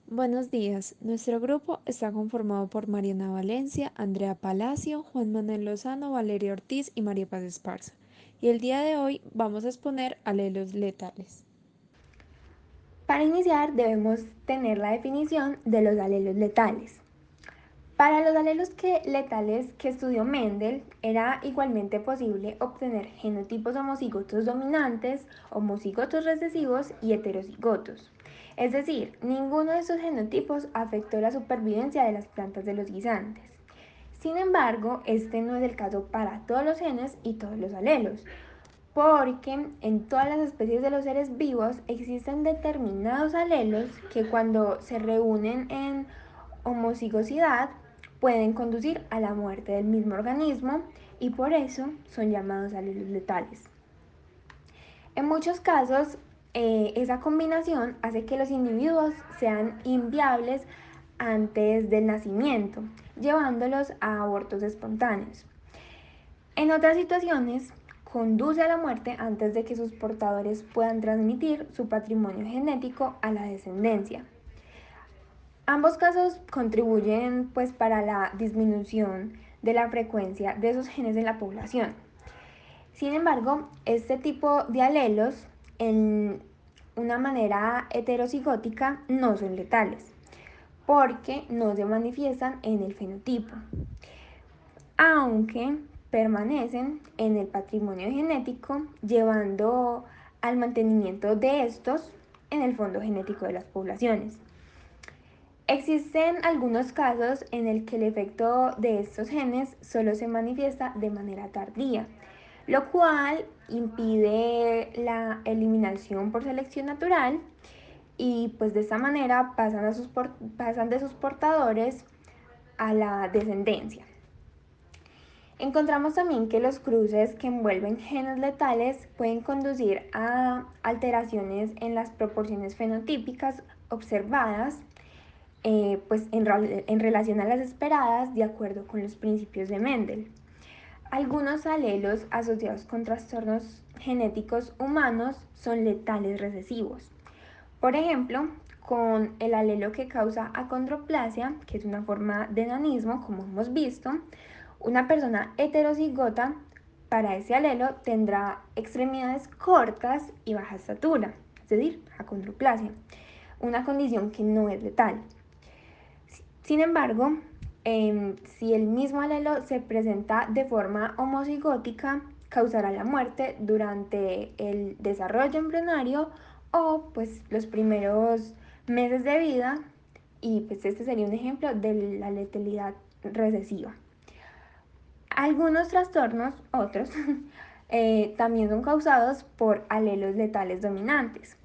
Buenos días. Nuestro grupo está conformado por Mariana Valencia, Andrea Palacio, Juan Manuel Lozano, Valeria Ortiz y María Paz Esparza. Y el día de hoy vamos a exponer alelos letales. Para iniciar debemos tener la definición de los alelos letales. Para los letales que estudió Mendel, era igualmente posible obtener genotipos homocigotos dominantes, homocigotos recesivos y heterocigotos. Es decir, ninguno de estos genotipos afectó la supervivencia de las plantas de los guisantes. Sin embargo, este no es el caso para todos los genes y todos los alelos, porque en todas las especies de los seres vivos existen determinados alelos que cuando se reúnen en homocigosidad pueden conducir a la muerte del mismo organismo y por eso son llamados alelos letales. En muchos casos, esa combinación hace que los individuos sean inviables antes del nacimiento, llevándolos a abortos espontáneos. En otras situaciones, conduce a la muerte antes de que sus portadores puedan transmitir su patrimonio genético a la descendencia. Ambos casos contribuyen pues para la disminución de la frecuencia de esos genes en la población. Sin embargo, este tipo de alelos en una manera heterocigótica no son letales porque no se manifiestan en el fenotipo, aunque permanecen en el patrimonio genético, llevando al mantenimiento de estos en el fondo genético de las poblaciones. Existen algunos casos en el que el efecto de estos genes solo se manifiesta de manera tardía, lo cual impide la eliminación por selección natural y pues de esta manera pasan de sus portadores a la descendencia. Encontramos también que los cruces que envuelven genes letales pueden conducir a alteraciones en las proporciones fenotípicas observadas, pues en relación a las esperadas de acuerdo con los principios de Mendel. Algunos alelos asociados con trastornos genéticos humanos son letales recesivos. Por ejemplo, con el alelo que causa acondroplasia, que es una forma de enanismo, como hemos visto, una persona heterocigota para ese alelo tendrá extremidades cortas y baja estatura, es decir, acondroplasia, una condición que no es letal. Sin embargo, si el mismo alelo se presenta de forma homocigótica, causará la muerte durante el desarrollo embrionario o pues los primeros meses de vida, y pues este sería un ejemplo de la letalidad recesiva. Algunos trastornos, otros, también son causados por alelos letales dominantes.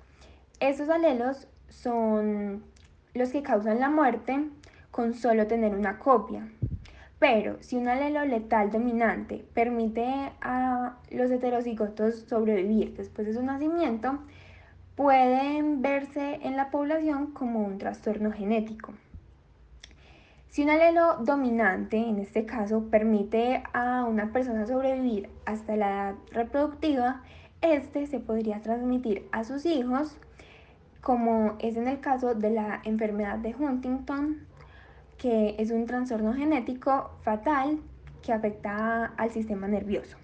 Estos alelos son los que causan la muerte con solo tener una copia. Pero si un alelo letal dominante permite a los heterocigotos sobrevivir después de su nacimiento, pueden verse en la población como un trastorno genético. Si un alelo dominante, en este caso, permite a una persona sobrevivir hasta la edad reproductiva, este se podría transmitir a sus hijos, como es en el caso de la enfermedad de Huntington, que es un trastorno genético fatal que afecta al sistema nervioso.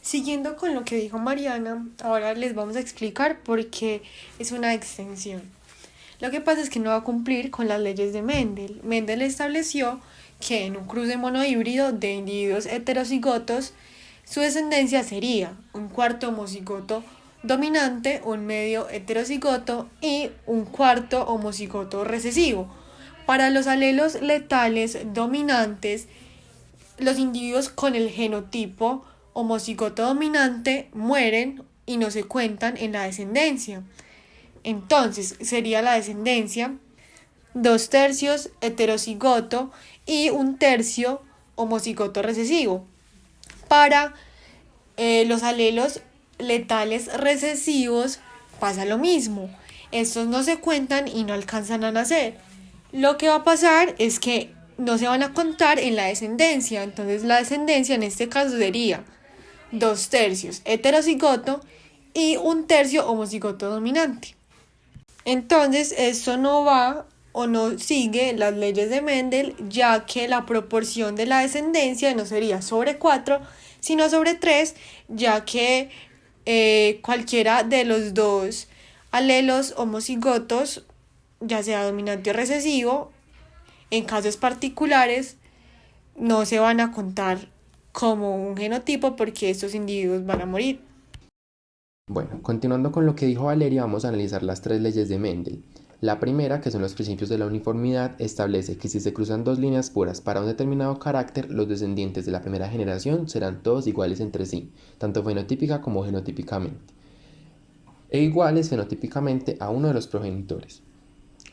Siguiendo con lo que dijo Mariana, ahora les vamos a explicar por qué es una extensión. Lo que pasa es que no va a cumplir con las leyes de Mendel. Mendel estableció que en un cruce monohíbrido de individuos heterocigotos, su descendencia sería un cuarto homocigoto dominante, un medio heterocigoto y un cuarto homocigoto recesivo. Para los alelos letales dominantes, los individuos con el genotipo homocigoto dominante mueren y no se cuentan en la descendencia. Entonces sería la descendencia 2/3 heterocigoto y 1/3 homocigoto recesivo. Para los alelos letales recesivos pasa lo mismo. Estos no se cuentan y no alcanzan a nacer. Lo que va a pasar es que no se van a contar en la descendencia. Entonces la descendencia en este caso sería 2/3 heterocigoto y 1/3 homocigoto dominante. Entonces esto no va o no sigue las leyes de Mendel, ya que la proporción de la descendencia no sería sobre 4, sino sobre 3, ya que cualquiera de los dos alelos homocigotos, ya sea dominante o recesivo, en casos particulares, no se van a contar como un genotipo porque estos individuos van a morir. Bueno, continuando con lo que dijo Valeria, vamos a analizar las tres leyes de Mendel. La primera, que son los principios de la uniformidad, establece que si se cruzan dos líneas puras para un determinado carácter, los descendientes de la primera generación serán todos iguales entre sí, tanto fenotípica como genotípicamente, e iguales fenotípicamente a uno de los progenitores.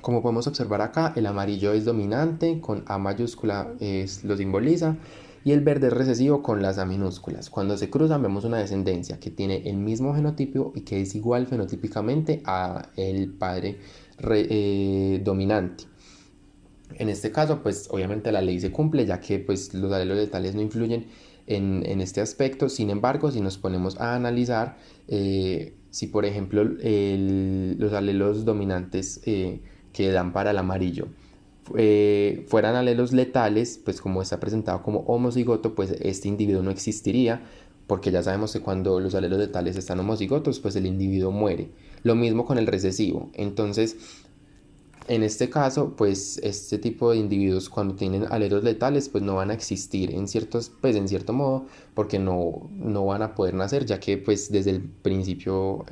Como podemos observar acá, el amarillo es dominante, con A mayúscula lo simboliza, y el verde es recesivo con las A minúsculas. Cuando se cruzan vemos una descendencia que tiene el mismo genotipo y que es igual fenotípicamente a el padre dominante. En este caso, pues obviamente la ley se cumple, ya que pues los alelos letales no influyen en este aspecto. Sin embargo, si nos ponemos a analizar, si por ejemplo los alelos dominantes que dan para el amarillo fueran alelos letales, pues como está presentado como homocigoto, pues este individuo no existiría, porque ya sabemos que cuando los alelos letales están homocigotos, pues el individuo muere. Lo mismo con el recesivo. Entonces, en este caso, pues este tipo de individuos cuando tienen alelos letales, pues no van a existir en ciertos, pues en cierto modo, porque no van a poder nacer, ya que pues desde el principio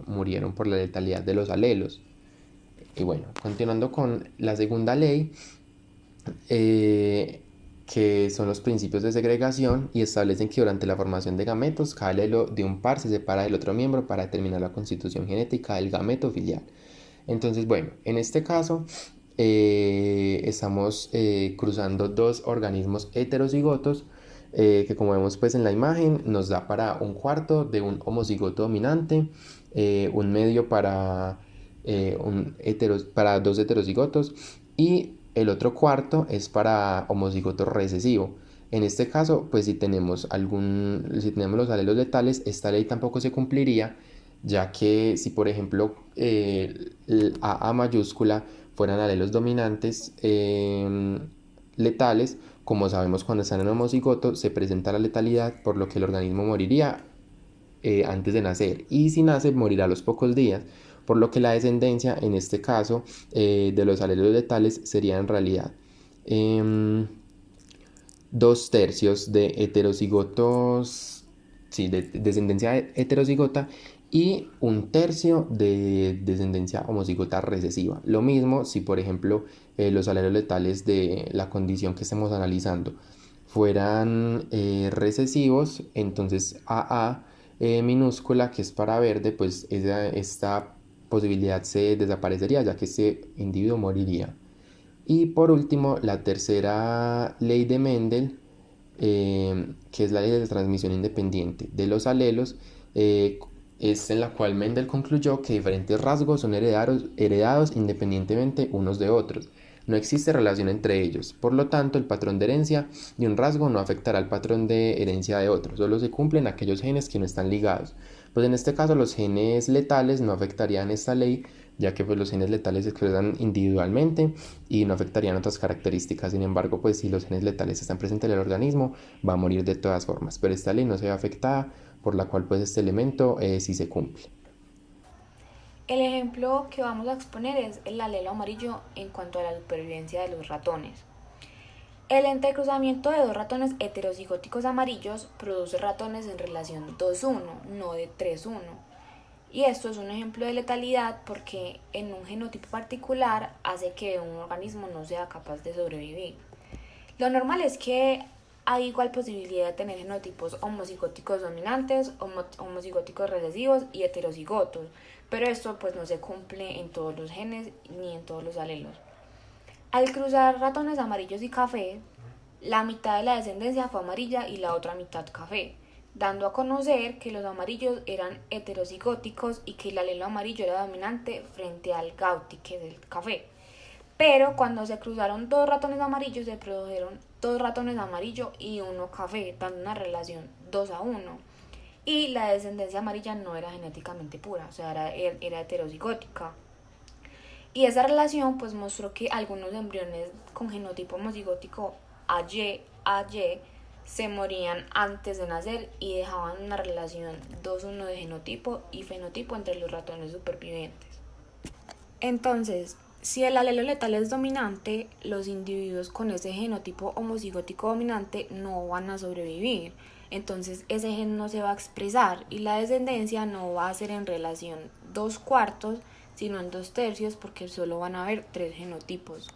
murieron por la letalidad de los alelos. Y bueno, continuando con la segunda ley, que son los principios de segregación y establecen que durante la formación de gametos, cada alelo de un par se separa del otro miembro para determinar la constitución genética del gameto filial. Entonces, bueno, en este caso estamos cruzando dos organismos heterocigotos que como vemos pues en la imagen nos da para un cuarto de un homocigoto dominante, un medio para, para dos heterocigotos y el otro cuarto es para homocigoto recesivo. En este caso, pues si tenemos si tenemos los alelos letales, esta ley tampoco se cumpliría, ya que si por ejemplo A mayúscula fueran alelos dominantes letales, como sabemos cuando están en homocigoto se presenta la letalidad, por lo que el organismo moriría antes de nacer, y si nace morirá a los pocos días, por lo que la descendencia en este caso de los alelos letales sería en realidad 2/3 de heterocigotos, sí, de descendencia heterocigota, y 1/3 de descendencia homocigota recesiva. Lo mismo si por ejemplo los alelos letales de la condición que estemos analizando fueran recesivos, entonces AA minúscula, que es para verde, pues esta posibilidad se desaparecería, ya que este individuo moriría. Y por último, la tercera ley de Mendel, que es la ley de transmisión independiente de los alelos, es en la cual Mendel concluyó que diferentes rasgos son heredados independientemente unos de otros. No existe relación entre ellos. Por lo tanto, el patrón de herencia de un rasgo no afectará al patrón de herencia de otro. Solo se cumplen aquellos genes que no están ligados. Pues en este caso, los genes letales no afectarían esta ley, ya que pues, los genes letales se expresan individualmente y no afectarían otras características. Sin embargo, pues si los genes letales están presentes en el organismo, va a morir de todas formas. Pero esta ley no se ve afectada, por la cual pues este elemento sí se cumple. El ejemplo que vamos a exponer es el alelo amarillo en cuanto a la supervivencia de los ratones. El entrecruzamiento de dos ratones heterocigóticos amarillos produce ratones en relación 2:1, no de 3:1. Y esto es un ejemplo de letalidad porque en un genotipo particular hace que un organismo no sea capaz de sobrevivir. Lo normal es que hay igual posibilidad de tener genotipos homocigóticos dominantes, homocigóticos recesivos y heterocigotos, pero esto pues no se cumple en todos los genes ni en todos los alelos. Al cruzar ratones amarillos y café, la mitad de la descendencia fue amarilla y la otra mitad café, dando a conocer que los amarillos eran heterocigóticos y que el alelo amarillo era dominante frente al gauti, que es el café. Pero cuando se cruzaron dos ratones amarillos, se produjeron dos ratones amarillos y uno café, dando una relación 2:1. Y la descendencia amarilla no era genéticamente pura, o sea, era heterocigótica. Y esa relación pues mostró que algunos embriones con genotipo homocigótico AY se morían antes de nacer y dejaban una relación 2:1 de genotipo y fenotipo entre los ratones supervivientes. Entonces, si el alelo letal es dominante, los individuos con ese genotipo homocigótico dominante no van a sobrevivir. Entonces ese gen no se va a expresar y la descendencia no va a ser en relación 2/4, sino en 2/3 porque solo van a haber 3 genotipos.